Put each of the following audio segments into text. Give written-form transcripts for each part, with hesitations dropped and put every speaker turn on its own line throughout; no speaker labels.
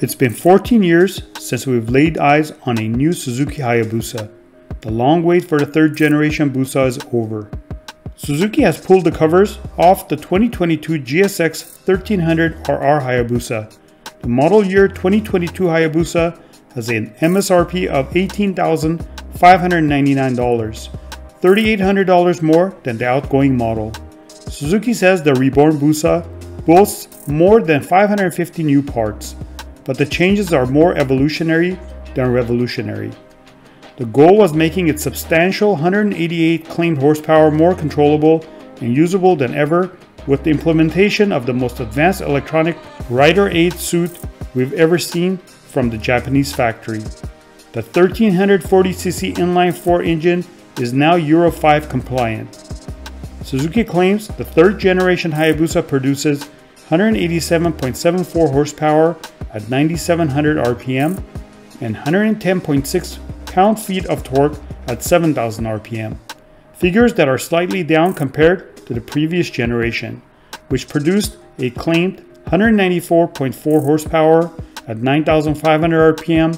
It's been 14 years since we've laid eyes on a new Suzuki Hayabusa. The long wait for the third generation Busa is over. Suzuki has pulled the covers off the 2022 GSX1300RR Hayabusa. The model year 2022 Hayabusa has an MSRP of $18,599, $3,800 more than the outgoing model. Suzuki says the reborn Busa boasts more than 550 new parts, but the changes are more evolutionary than revolutionary. The goal was making its substantial 188 claimed horsepower more controllable and usable than ever with the implementation of the most advanced electronic rider aid suite we've ever seen from the Japanese factory. The 1340cc inline-4 engine is now Euro 5 compliant. Suzuki claims the third generation Hayabusa produces 187.74 horsepower at 9,700 RPM and 110.6 pound-feet of torque at 7,000 RPM. Figures that are slightly down compared to the previous generation, which produced a claimed 194.4 horsepower at 9,500 RPM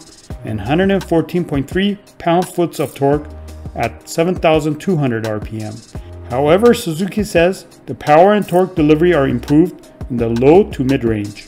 and 114.3 pound-foot of torque at 7,200 RPM. However, Suzuki says the power and torque delivery are improved in the low to mid-range.